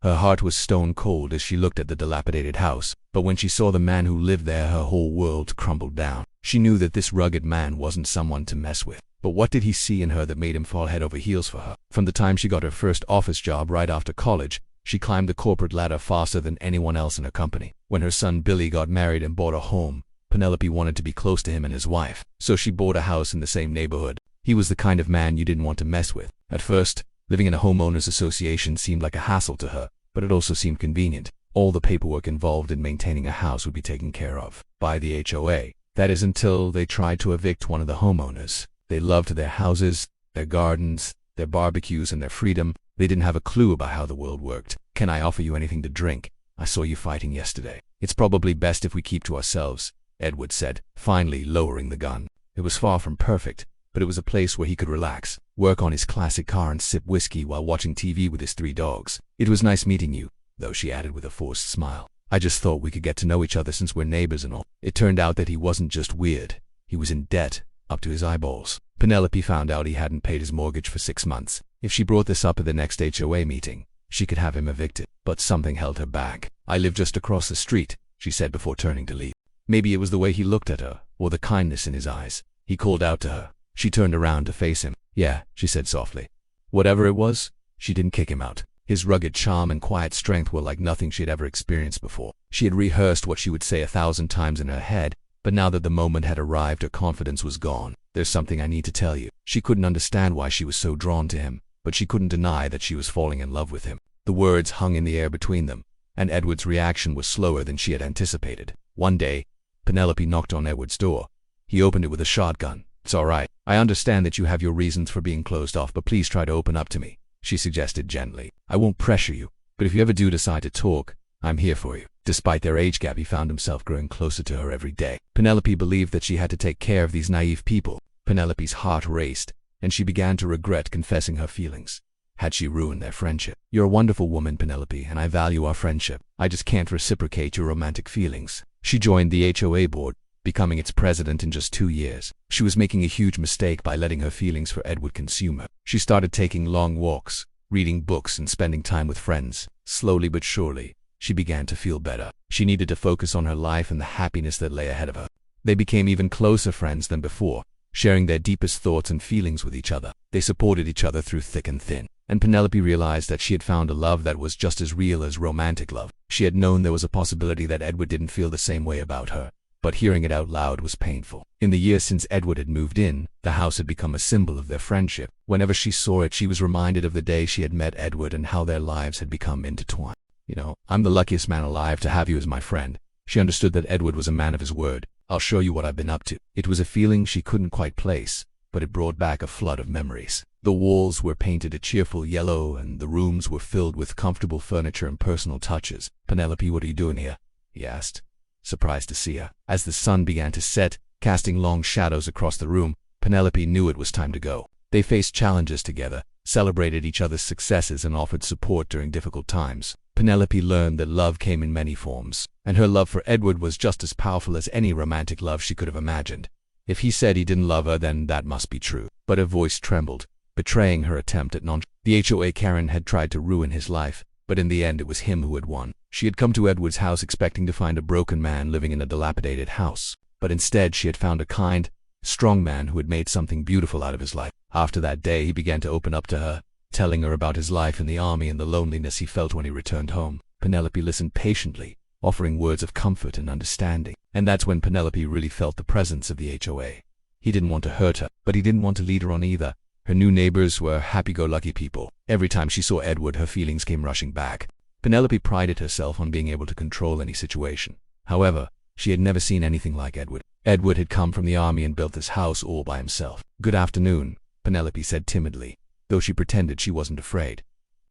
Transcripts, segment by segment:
Her heart was stone cold as she looked at the dilapidated house, but when she saw the man who lived there, her whole world crumbled down. She knew that this rugged man wasn't someone to mess with. But what did he see in her that made him fall head over heels for her? From the time she got her first office job right after college, she climbed the corporate ladder faster than anyone else in her company. When her son Billy got married and bought a home, Penelope wanted to be close to him and his wife, so she bought a house in the same neighborhood. He was the kind of man you didn't want to mess with. At first, living in a homeowners association seemed like a hassle to her, but it also seemed convenient. All the paperwork involved in maintaining a house would be taken care of by the HOA. That is until they tried to evict one of the homeowners. They loved their houses, their gardens, their barbecues, and their freedom. They didn't have a clue about how the world worked. "Can I offer you anything to drink? I saw you fighting yesterday. It's probably best if we keep to ourselves," Edward said, finally lowering the gun. It was far from perfect, but it was a place where he could relax, work on his classic car, and sip whiskey while watching TV with his 3 dogs. "It was nice meeting you, though," she added with a forced smile. "I just thought we could get to know each other since we're neighbors and all." It turned out that he wasn't just weird. He was in debt, up to his eyeballs. Penelope found out he hadn't paid his mortgage for 6 months. If she brought this up at the next HOA meeting, she could have him evicted. But something held her back. "I live just across the street," she said before turning to leave. Maybe it was the way he looked at her, or the kindness in his eyes. He called out to her. She turned around to face him. "Yeah," she said softly. Whatever it was, she didn't kick him out. His rugged charm and quiet strength were like nothing she had ever experienced before. She had rehearsed what she would say 1,000 times in her head, but now that the moment had arrived, her confidence was gone. "There's something I need to tell you." She couldn't understand why she was so drawn to him, but she couldn't deny that she was falling in love with him. The words hung in the air between them, and Edward's reaction was slower than she had anticipated. One day, Penelope knocked on Edward's door. He opened it with a shotgun. "It's all right. I understand that you have your reasons for being closed off, but please try to open up to me," she suggested gently. "I won't pressure you, but if you ever do decide to talk, I'm here for you." Despite their age gap, he found himself growing closer to her every day. Penelope believed that she had to take care of these naive people. Penelope's heart raced, and she began to regret confessing her feelings. Had she ruined their friendship? "You're a wonderful woman, Penelope, and I value our friendship. I just can't reciprocate your romantic feelings." She joined the HOA board, becoming its president in just 2 years. She was making a huge mistake by letting her feelings for Edward consume her. She started taking long walks, reading books, and spending time with friends. Slowly but surely, she began to feel better. She needed to focus on her life and the happiness that lay ahead of her. They became even closer friends than before, sharing their deepest thoughts and feelings with each other. They supported each other through thick and thin. And Penelope realized that she had found a love that was just as real as romantic love. She had known there was a possibility that Edward didn't feel the same way about her, but hearing it out loud was painful. In the years since Edward had moved in, the house had become a symbol of their friendship. Whenever she saw it, she was reminded of the day she had met Edward and how their lives had become intertwined. "You know, I'm the luckiest man alive to have you as my friend." She understood that Edward was a man of his word. "I'll show you what I've been up to." It was a feeling she couldn't quite place, but it brought back a flood of memories. The walls were painted a cheerful yellow, and the rooms were filled with comfortable furniture and personal touches. "Penelope, what are you doing here?" he asked, surprised to see her. As the sun began to set, casting long shadows across the room, Penelope knew it was time to go. They faced challenges together, celebrated each other's successes, and offered support during difficult times. Penelope learned that love came in many forms, and her love for Edward was just as powerful as any romantic love she could have imagined. If he said he didn't love her, then that must be true. But her voice trembled, betraying her attempt at The HOA Karen had tried to ruin his life, but in the end it was him who had won. She had come to Edward's house expecting to find a broken man living in a dilapidated house, but instead she had found a kind, strong man who had made something beautiful out of his life. After that day, he began to open up to her, telling her about his life in the army and the loneliness he felt when he returned home. Penelope listened patiently, offering words of comfort and understanding. And that's when Penelope really felt the presence of the HOA. He didn't want to hurt her, but he didn't want to lead her on either. Her new neighbors were happy-go-lucky people. Every time she saw Edward, her feelings came rushing back. Penelope prided herself on being able to control any situation. However, she had never seen anything like Edward. Edward had come from the army and built this house all by himself. "Good afternoon," Penelope said timidly, though she pretended she wasn't afraid.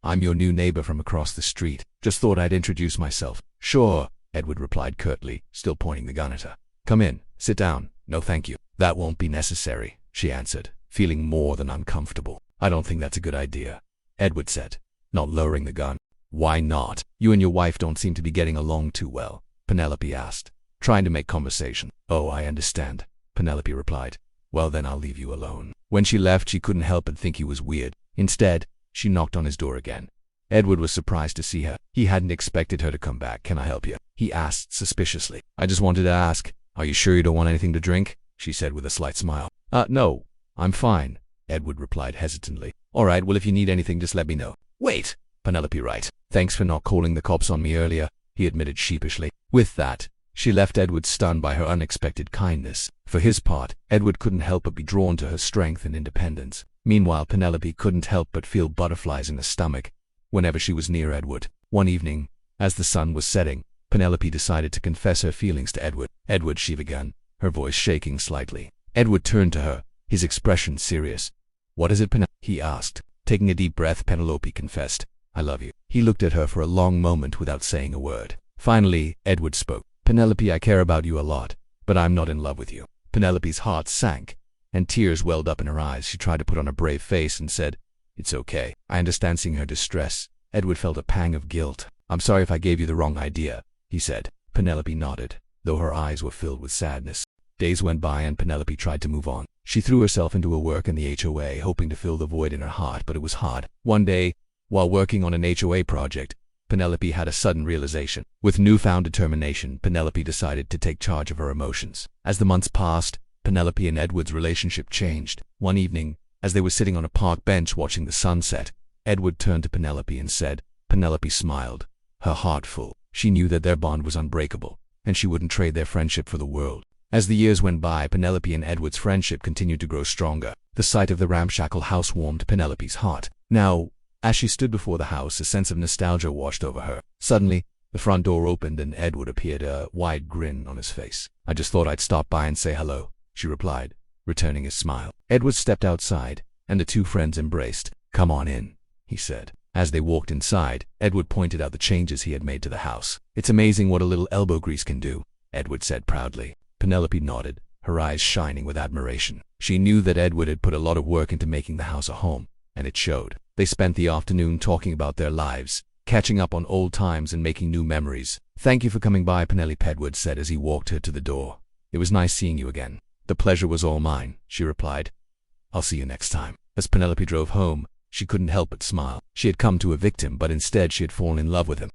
"I'm your new neighbor from across the street. Just thought I'd introduce myself." "Sure," Edward replied curtly, still pointing the gun at her. "Come in, sit down." "No thank you." "That won't be necessary," she answered, feeling more than uncomfortable. "I don't think that's a good idea," Edward said, not lowering the gun. "Why not? You and your wife don't seem to be getting along too well," Penelope asked, trying to make conversation. "Oh, I understand," Penelope replied. "Well, then I'll leave you alone." When she left, she couldn't help but think he was weird. Instead, she knocked on his door again. Edward was surprised to see her. He hadn't expected her to come back. "Can I help you?" he asked suspiciously. "I just wanted to ask, are you sure you don't want anything to drink?" she said with a slight smile. No, I'm fine," Edward replied hesitantly. "All right, well if you need anything just let me know." "Wait, Penelope, right? Thanks for not calling the cops on me earlier," he admitted sheepishly. With that, she left Edward stunned by her unexpected kindness. For his part, Edward couldn't help but be drawn to her strength and independence. Meanwhile, Penelope couldn't help but feel butterflies in her stomach whenever she was near Edward. One evening, as the sun was setting, Penelope decided to confess her feelings to Edward. "Edward," she began, her voice shaking slightly. Edward turned to her, his expression serious. "What is it, Penelope?" he asked. Taking a deep breath, Penelope confessed, "I love you." He looked at her for a long moment without saying a word. Finally, Edward spoke. "Penelope, I care about you a lot, but I'm not in love with you." Penelope's heart sank, and tears welled up in her eyes. She tried to put on a brave face and said, "It's okay. I understand." Seeing her distress, Edward felt a pang of guilt. "I'm sorry if I gave you the wrong idea," he said. Penelope nodded, though her eyes were filled with sadness. Days went by and Penelope tried to move on. She threw herself into her work in the HOA, hoping to fill the void in her heart, but it was hard. One day, while working on an HOA project, Penelope had a sudden realization. With newfound determination, Penelope decided to take charge of her emotions. As the months passed, Penelope and Edward's relationship changed. One evening, as they were sitting on a park bench watching the sunset, Edward turned to Penelope and said. Penelope smiled, her heart full. She knew that their bond was unbreakable, and she wouldn't trade their friendship for the world. As the years went by, Penelope and Edward's friendship continued to grow stronger. The sight of the ramshackle house warmed Penelope's heart. Now, as she stood before the house, a sense of nostalgia washed over her. Suddenly, the front door opened and Edward appeared, a wide grin on his face. "I just thought I'd stop by and say hello," she replied, returning his smile. Edward stepped outside, and the two friends embraced. "Come on in," he said. As they walked inside, Edward pointed out the changes he had made to the house. "It's amazing what a little elbow grease can do," Edward said proudly. Penelope nodded, her eyes shining with admiration. She knew that Edward had put a lot of work into making the house a home, and it showed. They spent the afternoon talking about their lives, catching up on old times and making new memories. "Thank you for coming by," Penelope, Edward said as he walked her to the door. "It was nice seeing you again." "The pleasure was all mine," she replied. "I'll see you next time." As Penelope drove home, she couldn't help but smile. She had come to evict him, but instead she had fallen in love with him.